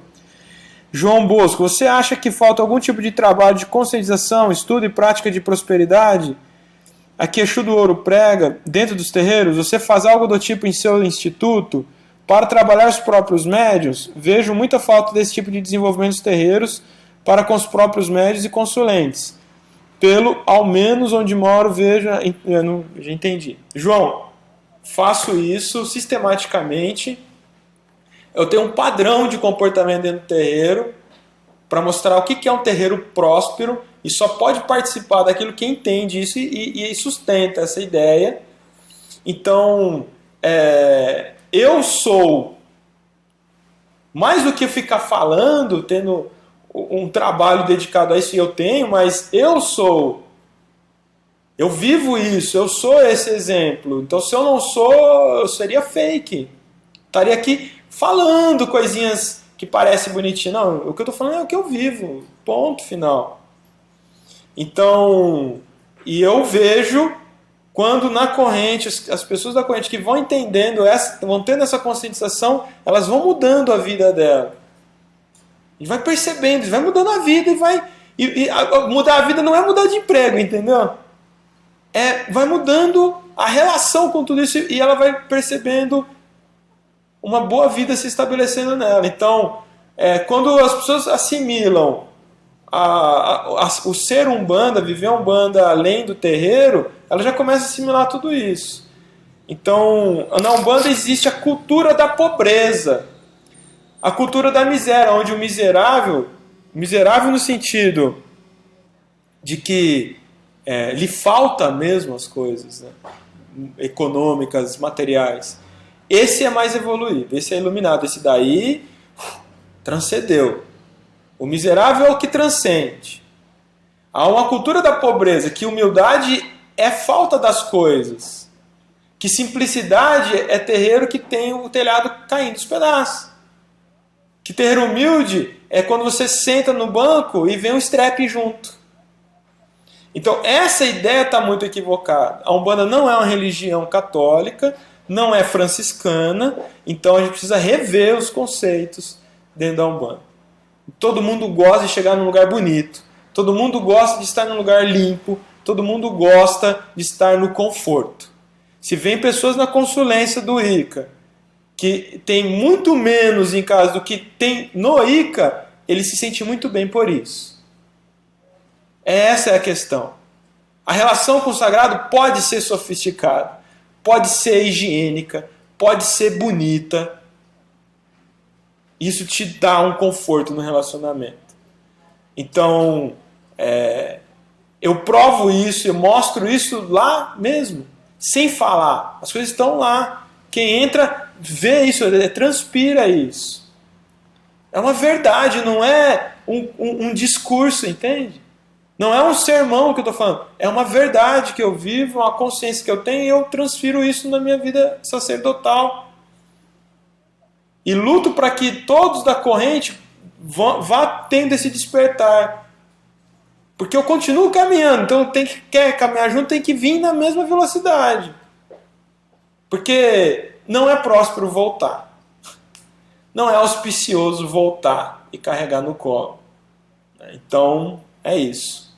João Bosco, você acha que falta algum tipo de trabalho de conscientização, estudo e prática de prosperidade? Aqui Exu do Ouro prega dentro dos terreiros. Você faz algo do tipo em seu instituto para trabalhar os próprios médiuns? Vejo muita falta desse tipo de desenvolvimento dos terreiros para com os próprios médiuns e consulentes. Ao menos onde moro, vejo... Já entendi. João, faço isso sistematicamente. Eu tenho um padrão de comportamento dentro do terreiro para mostrar o que é um terreiro próspero e só pode participar daquilo que entende isso e sustenta essa ideia. Então, eu sou Mais do que ficar falando, tendo um trabalho dedicado a isso, e eu tenho, mas eu vivo isso, eu sou esse exemplo. Então, se eu não sou, eu seria fake. Estaria aqui falando coisinhas que parecem bonitinhas. Não, o que eu estou falando é o que eu vivo. Ponto final. Então, e eu vejo quando na corrente, as pessoas da corrente que vão entendendo, vão tendo essa conscientização, elas vão mudando a vida dela. E vai percebendo, vai mudando a vida e vai. Mudar a vida não é mudar de emprego, entendeu? Vai mudando a relação com tudo isso e ela vai percebendo uma boa vida se estabelecendo nela. Então, quando as pessoas assimilam o ser Umbanda, viver Umbanda além do terreiro, ela já começa a assimilar tudo isso. Então, na Umbanda existe a cultura da pobreza, a cultura da miséria, onde o miserável no sentido de que lhe falta mesmo as coisas, né? Econômicas, materiais. Esse é mais evoluído, esse é iluminado, esse daí transcendeu. O miserável é o que transcende. Há uma cultura da pobreza, que humildade é falta das coisas, que simplicidade é terreiro que tem o telhado caindo dos pedaços, que terreiro humilde é quando você senta no banco e vem um estrepe junto. Então essa ideia está muito equivocada. A Umbanda não é uma religião católica, não é franciscana, então a gente precisa rever os conceitos dentro da Umbanda. Todo mundo gosta de chegar num lugar bonito, todo mundo gosta de estar num lugar limpo, todo mundo gosta de estar no conforto. Se vem pessoas na consulência do ICA que tem muito menos em casa do que tem no ICA, ele se sente muito bem por isso. Essa é a questão. A relação com o sagrado pode ser sofisticada, pode ser higiênica, pode ser bonita. Isso te dá um conforto no relacionamento. Então, eu provo isso, eu mostro isso lá mesmo, sem falar. As coisas estão lá. Quem entra vê isso, transpira isso. É uma verdade, não é um discurso, entende? Não é um sermão que eu estou falando. É uma verdade que eu vivo, uma consciência que eu tenho e eu transfiro isso na minha vida sacerdotal. E luto para que todos da corrente vá tendo esse despertar. Porque eu continuo caminhando, então quer caminhar junto, tem que vir na mesma velocidade. Porque não é próspero voltar. Não é auspicioso voltar e carregar no colo. Então, é isso.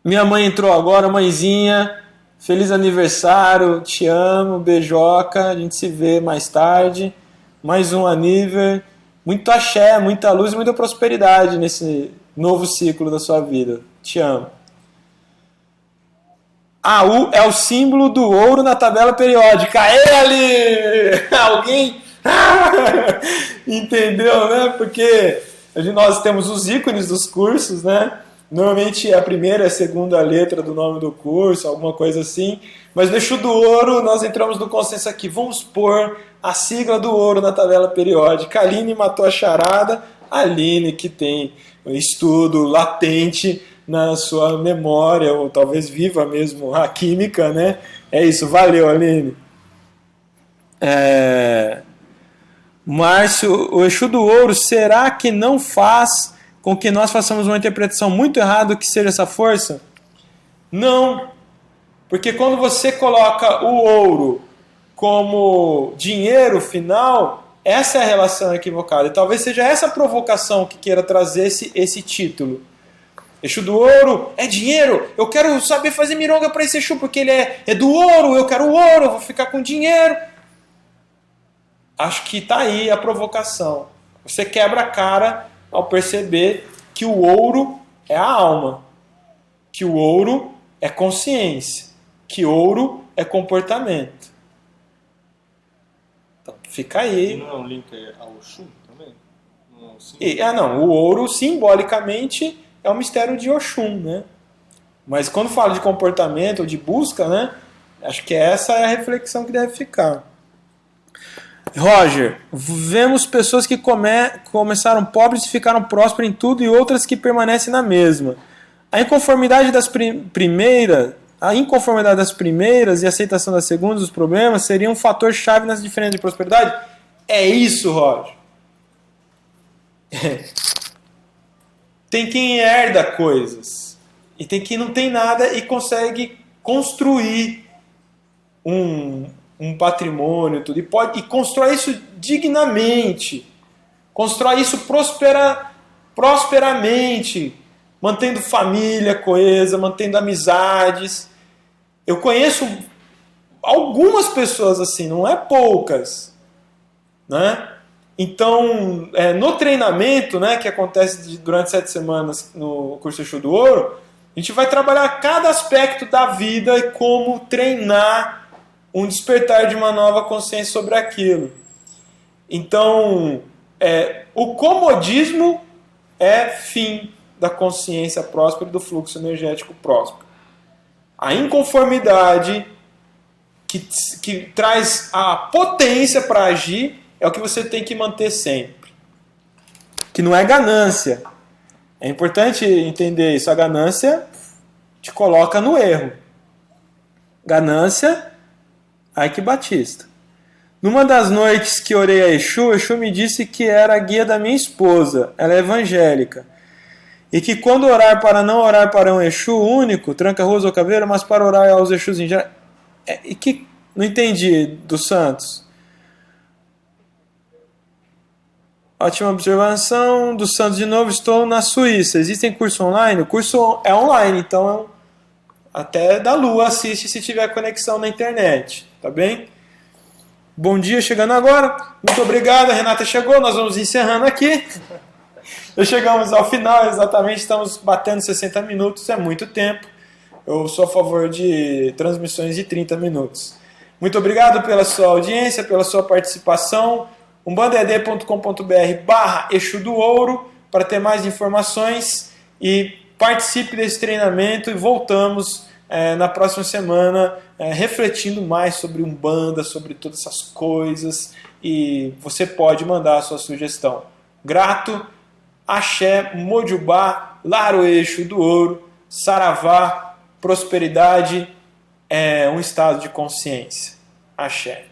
Minha mãe entrou agora, mãezinha. Feliz aniversário, te amo, beijoca. A gente se vê mais tarde. Mais um aniversário. Muito axé, muita luz e muita prosperidade nesse novo ciclo da sua vida. Te amo. AU é o símbolo do ouro na tabela periódica. Ele! Alguém entendeu, né? Porque nós temos os ícones dos cursos, né? Normalmente a primeira e a segunda letra do nome do curso, alguma coisa assim. Mas no Exu do Ouro nós entramos no consenso aqui. Vamos pôr a sigla do ouro na tabela periódica. A Aline matou a charada. A Aline que tem um estudo latente na sua memória, ou talvez viva mesmo a química, né? É isso, valeu, Aline. Márcio, o Exu do Ouro, será que não faz com que nós façamos uma interpretação muito errada do que seja essa força? Não, porque quando você coloca o ouro como dinheiro final, essa é a relação equivocada. E talvez seja essa a provocação que queira trazer esse título. Exu do Ouro é dinheiro, eu quero saber fazer mironga para esse Exu, porque ele é do ouro, eu quero ouro, eu vou ficar com dinheiro. Acho que está aí a provocação. Você quebra a cara ao perceber que o ouro é a alma, que o ouro é consciência, que ouro é comportamento. Então, fica aí. E não é um link ao Oxum também? Não, o ouro simbolicamente é o mistério de Oxum, né? Mas quando fala de comportamento ou de busca, né? Acho que essa é a reflexão que deve ficar. Roger, vemos pessoas que começaram pobres e ficaram prósperas em tudo e outras que permanecem na mesma. A inconformidade das primeiras e a aceitação das segundas, os problemas, seria um fator chave nas diferenças de prosperidade? É isso, Roger. Tem quem herda coisas e tem quem não tem nada e consegue construir um patrimônio, tudo, e constrói isso dignamente, constrói isso prosperamente, mantendo família coesa, mantendo amizades. Eu conheço algumas pessoas assim, não é poucas, né? Então, no treinamento, né, que acontece durante 7 semanas no curso Exu do Ouro, a gente vai trabalhar cada aspecto da vida e como treinar um despertar de uma nova consciência sobre aquilo. Então, o comodismo é fim da consciência próspera e do fluxo energético próspero. A inconformidade que traz a potência para agir é o que você tem que manter sempre. Que não é ganância. É importante entender isso. A ganância te coloca no erro. Ganância, Ike Batista. Numa das noites que orei a Exu, Exu me disse que era a guia da minha esposa. Ela é evangélica. E que quando orar para não orar para um Exu único, Tranca-Ruas ou Caveira, mas para orar aos Exus em geral. E que não entendi dos santos. Ótima observação. Dos santos de novo, estou na Suíça. Existem cursos online? O curso é online, então até da Lua assiste se tiver conexão na internet. Tá bem? Bom dia, chegando agora. Muito obrigado, a Renata chegou. Nós vamos encerrando aqui. Já chegamos ao final, exatamente. Estamos batendo 60 minutos, é muito tempo. Eu sou a favor de transmissões de 30 minutos. Muito obrigado pela sua audiência, pela sua participação. umbandad.com.br/Exu do Ouro para ter mais informações e participe desse treinamento e voltamos na próxima semana refletindo mais sobre Umbanda, sobre todas essas coisas e você pode mandar a sua sugestão. Grato, Axé, Mojubá, Laro Exu do Ouro, Saravá, prosperidade é um estado de consciência. Axé.